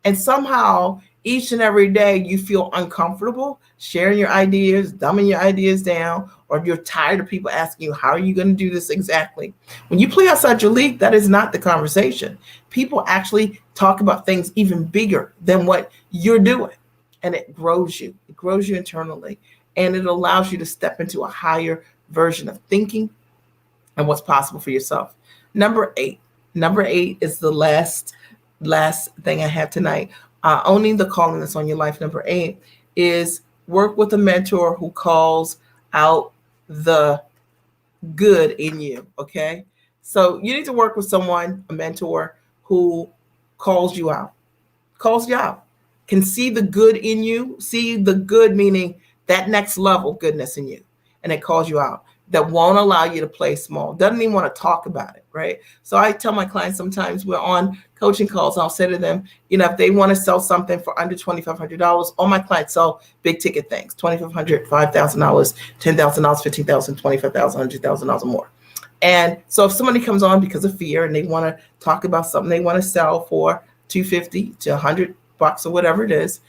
And somehow each and every day you feel uncomfortable sharing your ideas, dumbing your ideas down, or you're tired of people asking you, how are you going to do this exactly? When you play outside your league, that is not the conversation. People actually talk about things even bigger than what you're doing. And it grows you. It grows you internally. And it allows you to step into a higher version of thinking and what's possible for yourself. Number 8 is the last thing I have tonight. Owning the calling that's on your life. Number 8 is work with a mentor who calls out the good in you. Okay. So you need to work with someone, a mentor who calls you out, can see the good in you, see the good, meaning that next level goodness in you. And it calls you out. that won't allow you to play small, doesn't even want to talk about it, right? So I tell my clients sometimes we're on coaching calls, I'll say to them, if they want to sell something for under $2,500, all my clients sell big ticket things, $2,500, $5,000, $10,000, $15,000, $25,000, $100,000 or more. And so if somebody comes on because of fear and they want to talk about something they want to sell for $250 to $100 or whatever it is,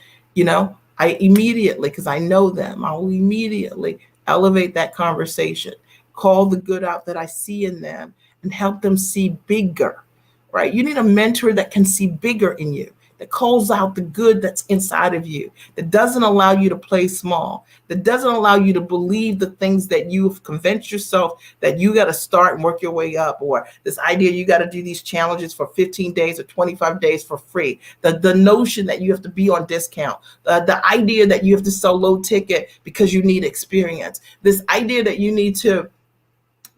I immediately, because I know them, I will immediately elevate that conversation, call the good out that I see in them, and help them see bigger, right? You need a mentor that can see bigger in you, that calls out the good that's inside of you, that doesn't allow you to play small, that doesn't allow you to believe the things that you've convinced yourself that you got to start and work your way up, or this idea you got to do these challenges for 15 days or 25 days for free, the notion that you have to be on discount, the idea that you have to sell low ticket because you need experience, this idea that you need to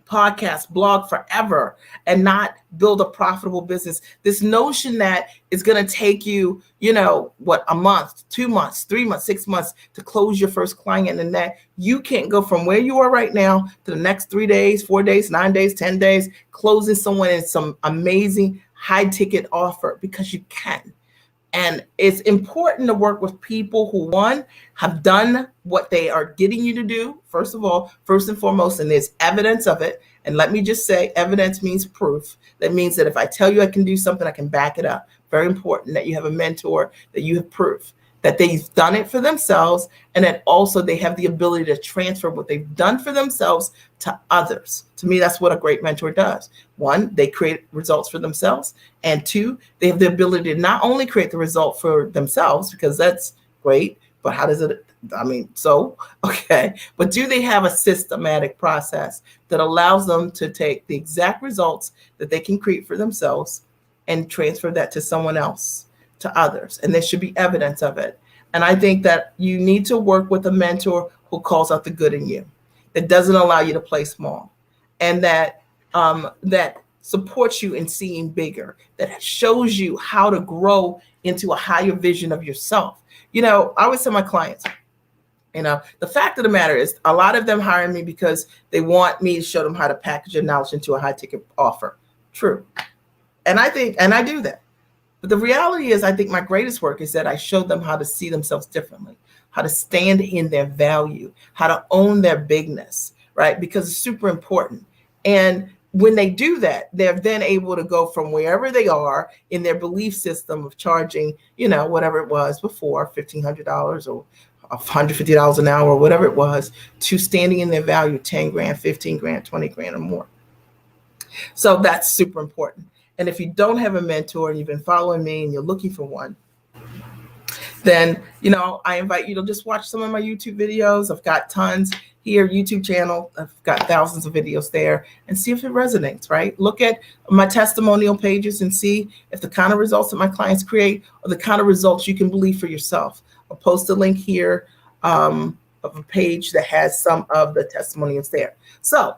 podcast, blog forever and not build a profitable business. This notion that it's going to take you, a month, 2 months, 3 months, 6 months to close your first client, and that you can't go from where you are right now to the next 3 days, 4 days, 9 days, 10 days, closing someone in some amazing high ticket offer, because you can. And it's important to work with people who, one, have done what they are getting you to do, first and foremost, and there's evidence of it. And let me just say, evidence means proof. That means that if I tell you I can do something, I can back it up. Very important that you have a mentor, that you have proof that they've done it for themselves, and that also they have the ability to transfer what they've done for themselves to others. To me, that's what a great mentor does. One, they create results for themselves, and two, they have the ability to not only create the result for themselves, because that's great, but how does it, okay, but do they have a systematic process that allows them to take the exact results that they can create for themselves and transfer that to someone else, to others? And there should be evidence of it. And I think that you need to work with a mentor who calls out the good in you, that doesn't allow you to play small, and that supports you in seeing bigger, that shows you how to grow into a higher vision of yourself. I always tell my clients, the fact of the matter is, a lot of them hire me because they want me to show them how to package their knowledge into a high ticket offer. True. And I do that. But the reality is, I think my greatest work is that I show them how to see themselves differently, how to stand in their value, how to own their bigness, right? Because it's super important. And when they do that, they're then able to go from wherever they are in their belief system of charging, whatever it was before, $1,500 or $150 an hour or whatever it was, to standing in their value, 10 grand, 15 grand, 20 grand or more. So that's super important. And if you don't have a mentor and you've been following me and you're looking for one, then, I invite you to just watch some of my YouTube videos. I've got tons here, YouTube channel. I've got thousands of videos there, and see if it resonates, right? Look at my testimonial pages and see if the kind of results that my clients create are the kind of results you can believe for yourself. I'll post a link here of a page that has some of the testimonials there. So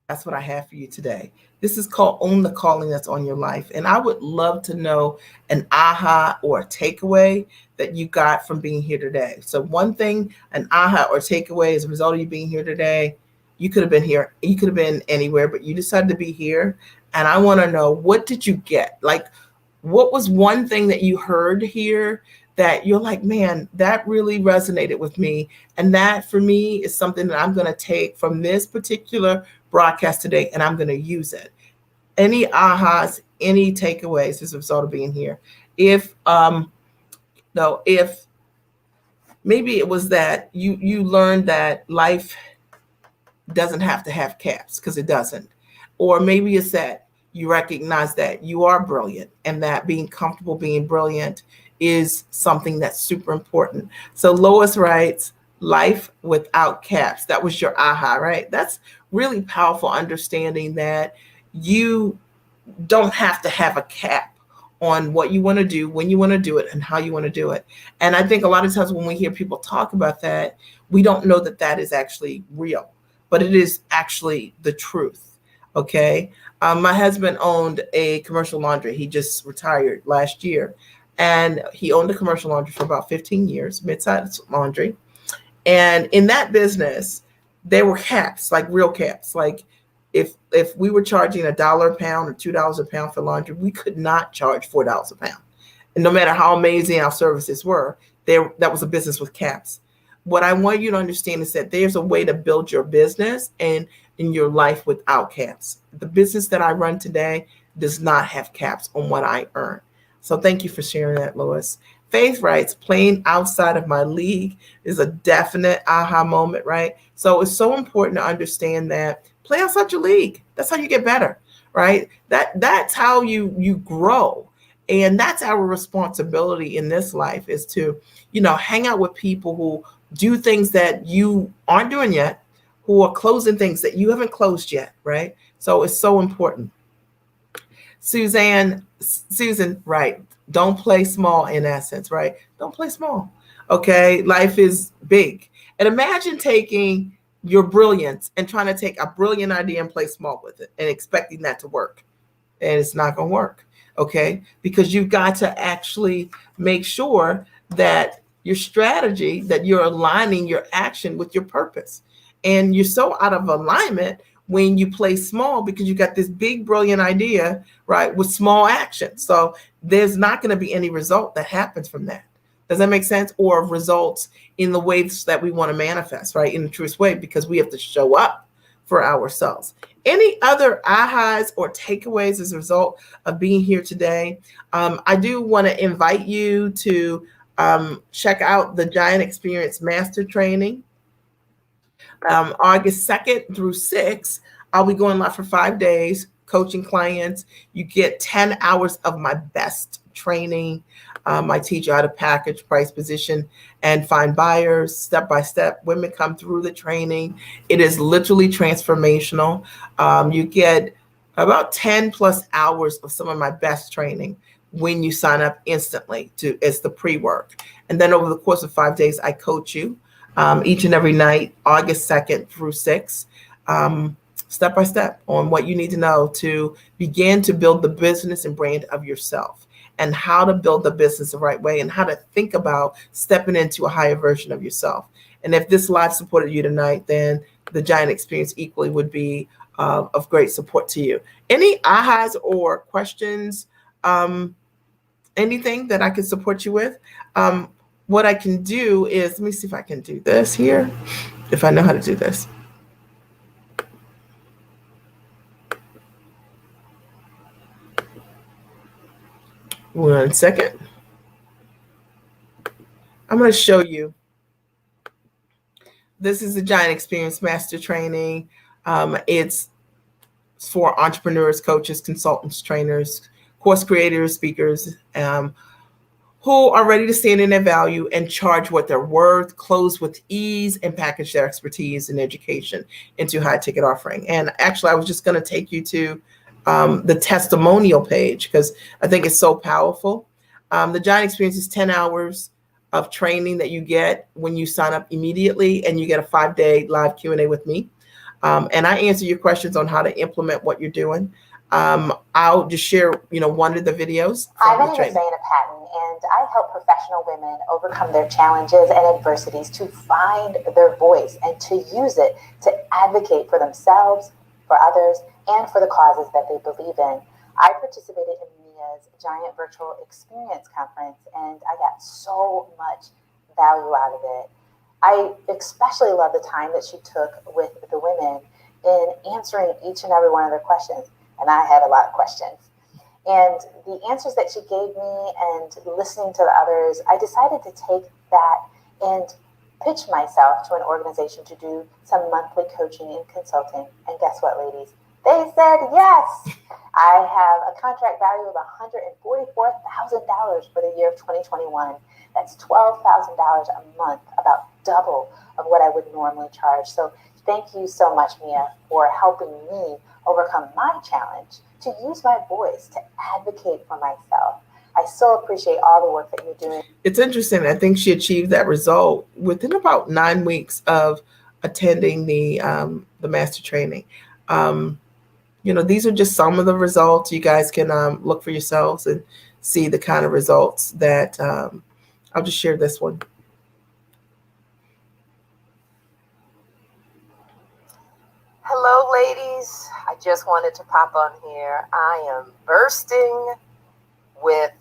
that's what I have for you today. This is called Own the Calling That's on Your Life. And I would love to know an aha or a takeaway that you got from being here today. So one thing, an aha or takeaway as a result of you being here today, you could have been here, you could have been anywhere, but you decided to be here. And I want to know, what did you get? Like, what was one thing that you heard here that you're like, man, that really resonated with me? And that for me is something that I'm going to take from this particular broadcast today, and I'm going to use it. Any ahas, any takeaways as a result of being here? If maybe it was that you learned that life doesn't have to have caps, because it doesn't. Or maybe it's that you recognize that you are brilliant, and that being comfortable being brilliant is something that's super important. So Lois writes, life without caps. That was your aha, right? That's really powerful, understanding that you don't have to have a cap on what you want to do, when you want to do it, and how you want to do it. And I think a lot of times when we hear people talk about that, we don't know that that is actually real, but it is actually the truth. Okay. My husband owned a commercial laundry. He just retired last year, and he owned a commercial laundry for about 15 years, mid-sized laundry. And in that business, there were caps, like real caps. Like if we were charging $1 a pound or $2 a pound for laundry, we could not charge $4 a pound. And no matter how amazing our services were, there that was a business with caps. What I want you to understand is that there's a way to build your business and in your life without caps. The business that I run today does not have caps on what I earn. So thank you for sharing that, Lois. Faith writes, playing outside of my league is a definite aha moment, right? So it's so important to understand that play outside your league. That's how you get better, right? That's how you grow. And that's our responsibility in this life is to, hang out with people who do things that you aren't doing yet, who are closing things that you haven't closed yet, right? So it's so important. Susan, right. Don't play small in essence, right? Don't play small. Okay. Life is big. And imagine taking your brilliance and trying to take a brilliant idea and play small with it and expecting that to work. And it's not going to work. Okay. Because you've got to actually make sure that your strategy, that you're aligning your action with your purpose. And you're so out of alignment when you play small because you got this big, brilliant idea, right, with small action. So there's not going to be any result that happens from that. Does that make sense? Or results in the ways that we want to manifest, right, in the truest way, because we have to show up for ourselves. Any other ahas or takeaways as a result of being here today? I do want to invite you to check out the Giant Experience Master Training. August 2nd through 6th, I'll be going live for 5 days, coaching clients. You get 10 hours of my best training. I teach you how to package, price, position, and find buyers step by step. Women come through the training. It is literally transformational. You get about 10 plus hours of some of my best training when you sign up instantly as the pre-work. And then over the course of 5 days, I coach you each and every night, August 2nd through 6th, step by step on what you need to know to begin to build the business and brand of yourself and how to build the business the right way and how to think about stepping into a higher version of yourself. And if this live supported you tonight, then the Giant Experience equally would be of great support to you. Any ahas or questions, anything that I can support you with? What I can do is, let me see if I can do this here, if I know how to do this. One second. I'm going to show you. This is the Giant Experience Master Training. It's for entrepreneurs, coaches, consultants, trainers, course creators, speakers, who are ready to stand in their value and charge what they're worth, close with ease, and package their expertise and education into high ticket offering. And actually, I was just going to take you to the testimonial page because I think it's so powerful. The Giant Experience is 10 hours of training that you get when you sign up immediately, and you get a 5-day live Q&A with me. And I answer your questions on how to implement what you're doing. I'll just share, one of the videos. My name is Zaina Patton, and I help professional women overcome their challenges and adversities to find their voice and to use it to advocate for themselves, for others, and for the causes that they believe in. I participated in Mia's Giant Virtual Experience Conference, and I got so much value out of it. I especially love the time that she took with the women in answering each and every one of their questions. And I had a lot of questions. And the answers that she gave me and listening to the others, I decided to take that and pitch myself to an organization to do some monthly coaching and consulting. And guess what, ladies? They said yes. I have a contract value of $144,000 for the year of 2021. That's $12,000 a month, about double of what I would normally charge. So thank you so much, Mia, for helping me overcome my challenge to use my voice to advocate for myself. I so appreciate all the work that you're doing. It's interesting. I think she achieved that result within about 9 weeks of attending the master training. These are just some of the results. You guys can look for yourselves and see the kind of results that I'll just share this one. Hello, ladies. I just wanted to pop on here. I am bursting with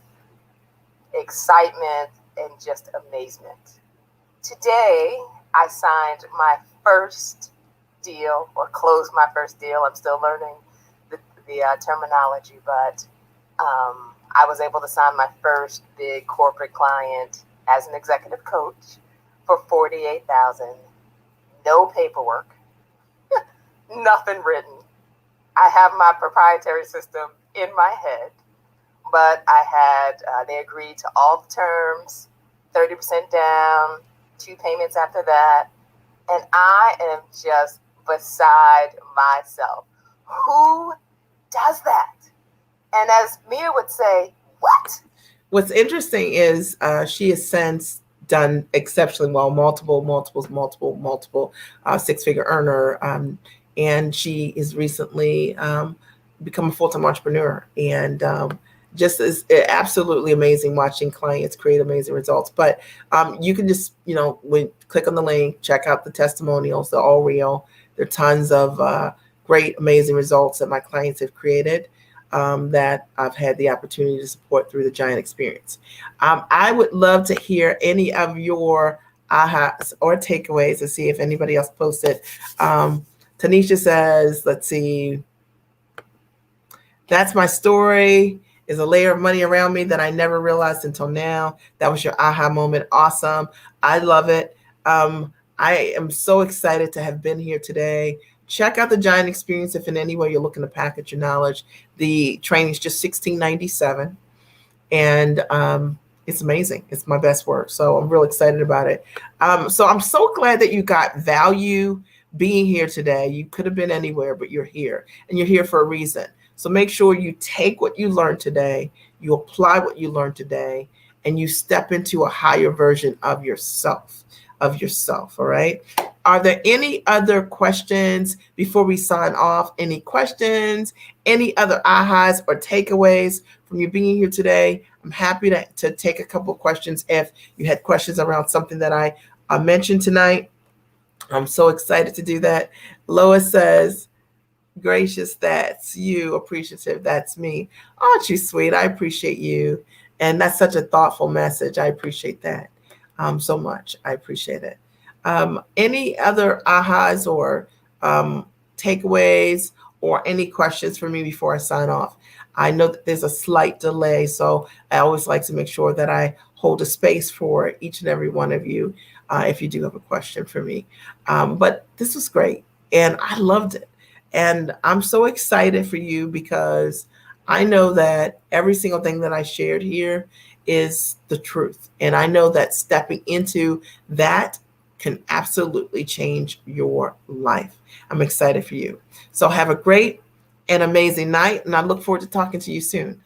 excitement and just amazement. Today, I signed my first deal or closed my first deal. I'm still learning the terminology, but I was able to sign my first big corporate client as an executive coach for $48,000. No paperwork, nothing written. I have my proprietary system in my head, but they agreed to all the terms, 30% down, 2 payments after that. And I am just beside myself. Who does that? And as Mia would say, what? What's interesting is she has since done exceptionally well, multiple six-figure earner, and she is recently become a full-time entrepreneur, and just is absolutely amazing watching clients create amazing results. But you can just click on the link, check out the testimonials. They're all real. There are tons of great, amazing results that my clients have created. That I've had the opportunity to support through the Giant Experience. I would love to hear any of your ahas or takeaways to see if anybody else posted. Tanisha says, let's see, that's my story. Is a layer of money around me that I never realized until now. That was your aha moment. Awesome. I love it. I am so excited to have been here today. Check out the Giant Experience if in any way you're looking to package your knowledge. The training is just $16.97, and it's amazing. It's my best work, so I'm real excited about it. So I'm so glad that you got value being here today. You could have been anywhere, but you're here, and you're here for a reason. So make sure you take what you learned today, you apply what you learned today, and you step into a higher version of yourself. All right. Are there any other questions before we sign off? Any questions? Any other ahas or takeaways from you being here today? I'm happy to take a couple of questions if you had questions around something that I mentioned tonight. I'm so excited to do that. Lois says, gracious, that's you. Appreciative, that's me. Aren't you sweet? I appreciate you. And that's such a thoughtful message. I appreciate that so much. I appreciate it. Any other ahas or takeaways or any questions for me before I sign off? I know that there's a slight delay, so I always like to make sure that I hold a space for each and every one of you if you do have a question for me. But this was great, and I loved it. And I'm so excited for you because I know that every single thing that I shared here is the truth. And I know that stepping into that can absolutely change your life. I'm excited for you. So have a great and amazing night, and I look forward to talking to you soon.